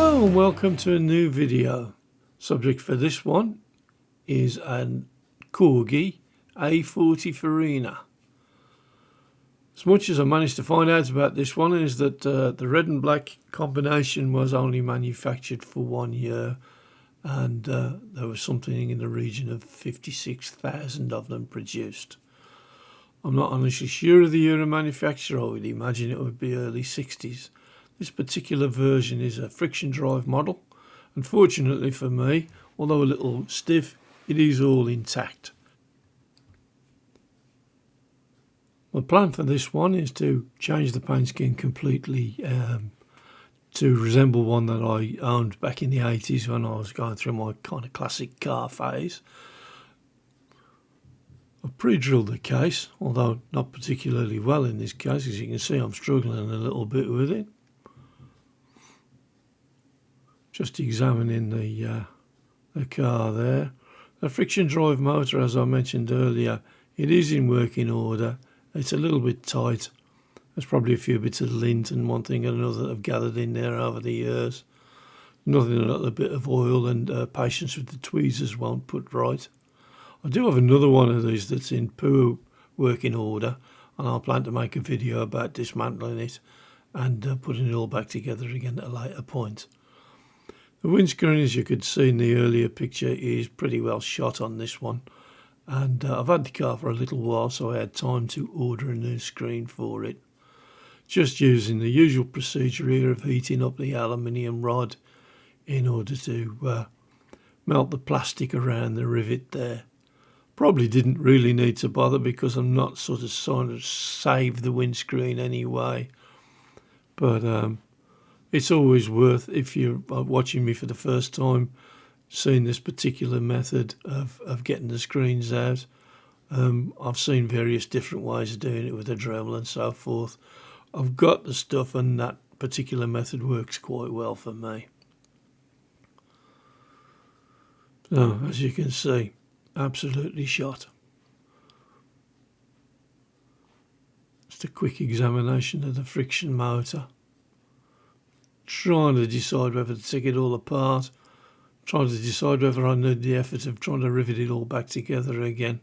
Hello and welcome to a new video. Subject for this one is a Corgi A40 Farina. As much as I managed to find out about this one is that the red and black combination was only manufactured for 1 year, and there was something in the region of 56,000 of them produced. I'm not honestly sure of the year of manufacture. I would imagine it would be early 60s. This particular version is a friction drive model. Unfortunately for me, although a little stiff, it is all intact. My plan for this one is to change the paint scheme completely to resemble one that I owned back in the 80s when I was going through my kind of classic car phase. I've pre-drilled the case, although not particularly well in this case. As you can see, I'm struggling a little bit with it. Just examining the car there. The friction drive motor, as I mentioned earlier, it is in working order. It's a little bit tight. There's probably a few bits of lint and one thing and another that have gathered in there over the years. Nothing that a bit of oil and patience with the tweezers won't put right. I do have another one of these that's in poor working order, and I'll plan to make a video about dismantling it and putting it all back together again at a later point. The windscreen, as you could see in the earlier picture, is pretty well shot on this one, and I've had the car for a little while, so I had time to order a new screen for it. Just using the usual procedure here of heating up the aluminium rod in order to melt the plastic around the rivet there. Probably didn't really need to bother because I'm not sort of trying to save the windscreen anyway, but it's always worth, if you're watching me for the first time, seeing this particular method of getting the screens out. I've seen various different ways of doing it with a Dremel and so forth. I've got the stuff, and that particular method works quite well for me. So, as you can see, absolutely shot. Just a quick examination of the friction motor. Trying to decide whether to take it all apart, trying to decide whether I need the effort of trying to rivet it all back together again.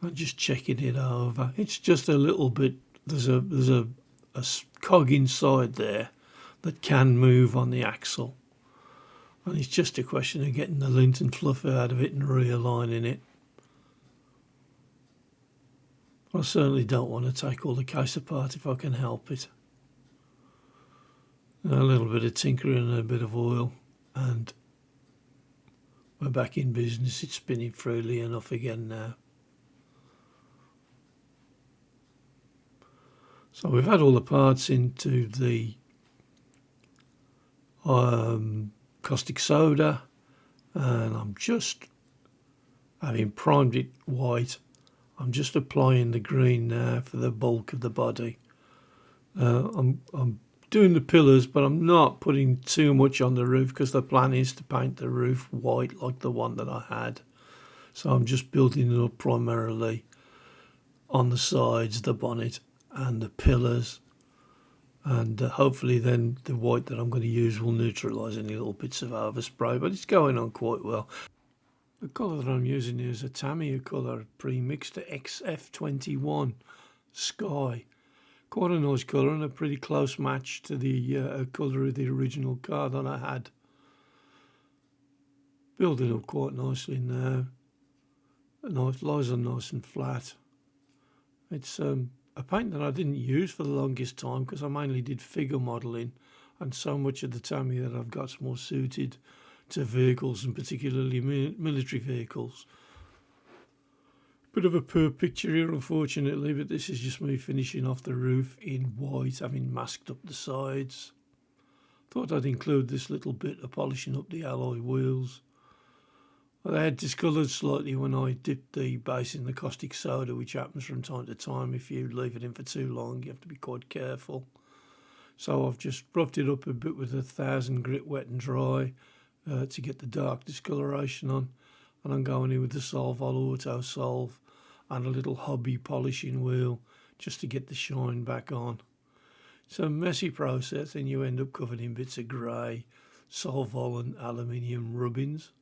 I'm just checking it over. It's just a little bit, there's a cog inside there that can move on the axle, and it's just a question of getting the lint and fluff out of it and realigning it. I certainly don't want to take all the case apart if I can help it. A little bit of tinkering and a bit of oil, and we're back in business. It's spinning freely enough again now. So we've had all the parts into the caustic soda, and I'm just, having primed it white, I'm just applying the green now for the bulk of the body. I'm doing the pillars, but I'm not putting too much on the roof because the plan is to paint the roof white like the one that I had. So I'm just building it up primarily on the sides, the bonnet and the pillars, and hopefully then the white that I'm going to use will neutralise any little bits of overspray, but it's going on quite well. The colour that I'm using here is a Tamiya colour, pre-mixed to XF21 Sky. Quite a nice colour and a pretty close match to the colour of the original car that I had. Building up quite nicely now. Lies are nice and flat. It's a paint that I didn't use for the longest time because I mainly did figure modelling, and so much of the Tamiya that I've got is more suited to vehicles, and particularly military vehicles. Bit of a poor picture here, unfortunately, but this is just me finishing off the roof in white, having masked up the sides. Thought I'd include this little bit of polishing up the alloy wheels. They had discoloured slightly when I dipped the base in the caustic soda, which happens from time to time. If you leave it in for too long, you have to be quite careful. So I've just rubbed it up a bit with 1000 grit wet and dry to get the dark discoloration on, and I'm going in with the Solvol Auto Solve and a little hobby polishing wheel just to get the shine back on. It's a messy process and you end up covered in bits of grey, Solvol and aluminium rubbings,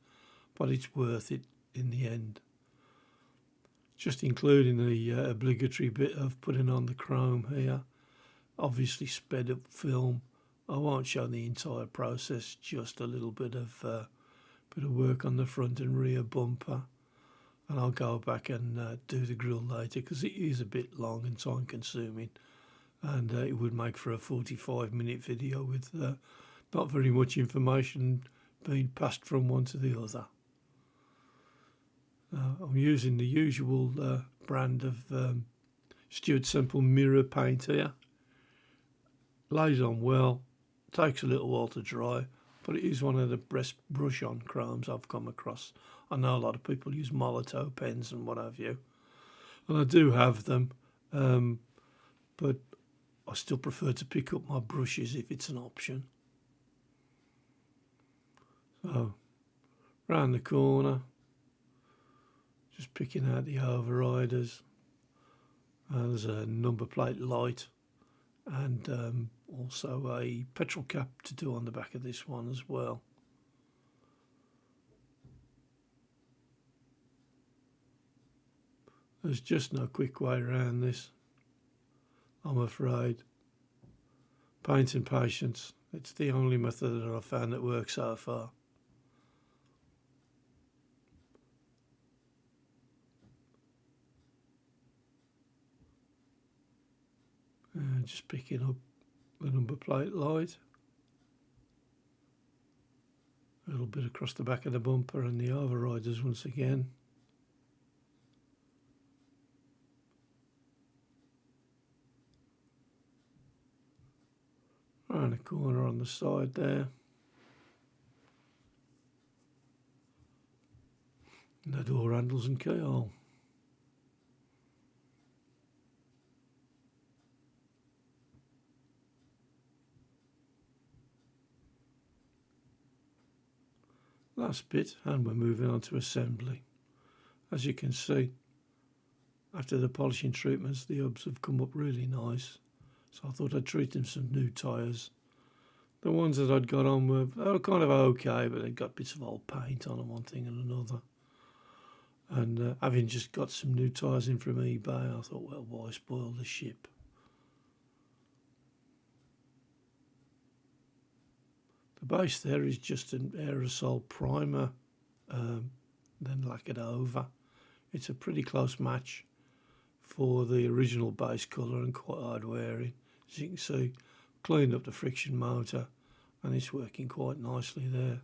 but it's worth it in the end. Just including the obligatory bit of putting on the chrome here, obviously sped up film. I won't show the entire process, just a little bit of work on the front and rear bumper, and I'll go back and do the grille later because it is a bit long and time consuming, and it would make for a 45-minute video with not very much information being passed from one to the other. I'm using the usual brand of Stuart Semple mirror paint here. Lays on well, takes a little while to dry, but it is one of the best brush on chromes I've come across. I know a lot of people use Molotow pens and what have you, and I do have them, but I still prefer to pick up my brushes if it's an option. So, round the corner, just picking out the overriders. There's a number plate light and also a petrol cap to do on the back of this one as well. There's just no quick way around this, I'm afraid. Paint and patience, it's the only method that I've found that works so far. Just picking up the number plate light, a little bit across the back of the bumper and the overriders once again. Around the corner on the side there. And the door handles and keyhole. Last bit, and we're moving on to assembly. As you can see, after the polishing treatments, the hubs have come up really nice, so I thought I'd treat them some new tyres. The ones that I'd got on they were kind of okay, but they'd got bits of old paint on them, one thing and another. And having just got some new tyres in from eBay, I thought, well, why spoil the ship? The base there is just an aerosol primer, then lacquered over. It's a pretty close match for the original base colour and quite hard wearing. As you can see, cleaned up the friction motor and it's working quite nicely there.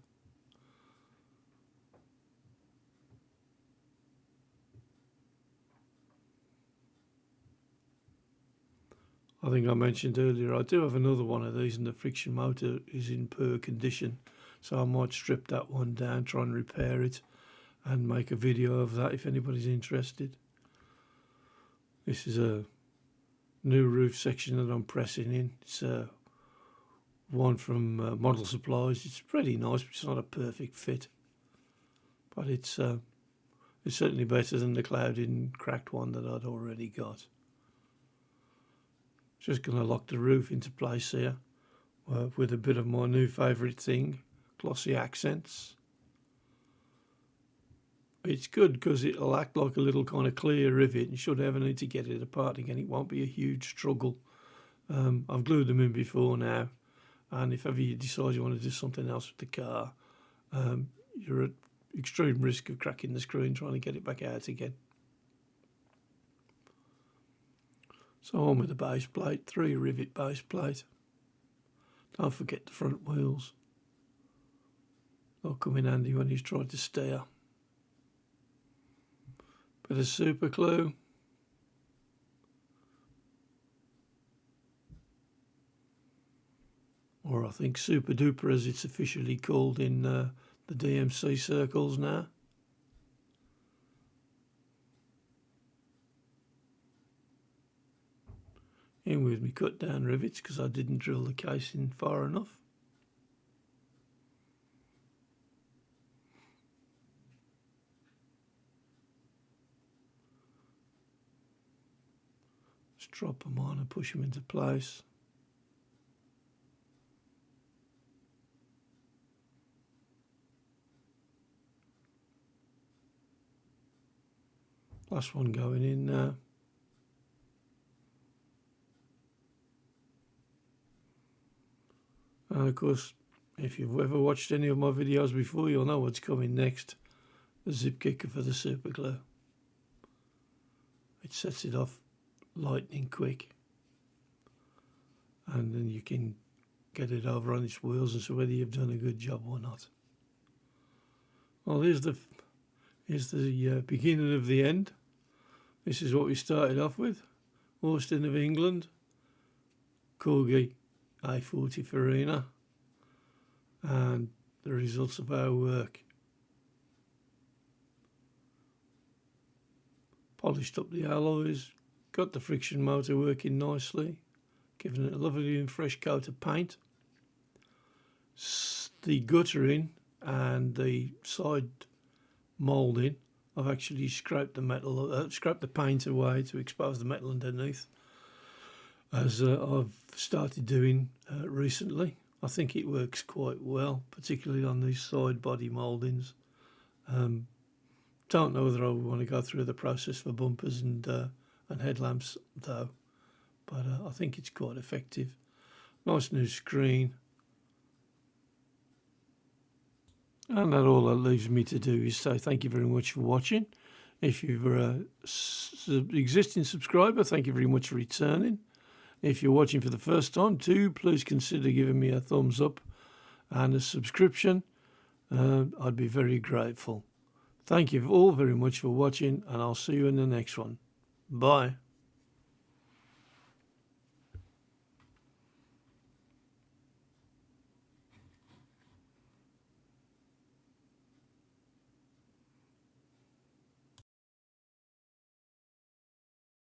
I think I mentioned earlier, I do have another one of these and the friction motor is in poor condition, so I might strip that one down, try and repair it and make a video of that if anybody's interested. This is a new roof section that I'm pressing in. It's one from Model Supplies. It's pretty nice, but it's not a perfect fit, but it's certainly better than the clouded and cracked one that I'd already got. Just going to lock the roof into place here with a bit of my new favourite thing, glossy accents. It's good because it'll act like a little kind of clear rivet, and should ever need to get it apart again, it won't be a huge struggle. I've glued them in before now, and if ever you decide you want to do something else with the car, you're at extreme risk of cracking the screw and trying to get it back out again. So on with the base plate, 3 rivet base plate. Don't forget the front wheels. They'll come in handy when he's tried to steer. Bit of super glue. Or I think super duper as it's officially called in the DMC circles now. In with me cut down rivets because I didn't drill the casing far enough. Just drop them on and push them into place. Last one going in now. And of course, if you've ever watched any of my videos before, you'll know what's coming next. The zip kicker for the super glue. It sets it off lightning quick. And then you can get it over on its wheels and see whether you've done a good job or not. Well, here's the beginning of the end. This is what we started off with. Austin of England, Corgi A40 Farina, and the results of our work. Polished up the alloys, got the friction motor working nicely, giving it a lovely and fresh coat of paint. The guttering and the side moulding, I've actually scraped the paint away to expose the metal underneath, as I've started doing recently. I think it works quite well, particularly on these side body mouldings. Don't know whether I want to go through the process for bumpers and headlamps though, but I think it's quite effective. Nice new screen. And that all that leaves me to do is say thank you very much for watching. If you're an existing subscriber, thank you very much for returning. If you're watching for the first time, please consider giving me a thumbs up and a subscription. I'd be very grateful. Thank you all very much for watching, and I'll see you in the next one. Bye.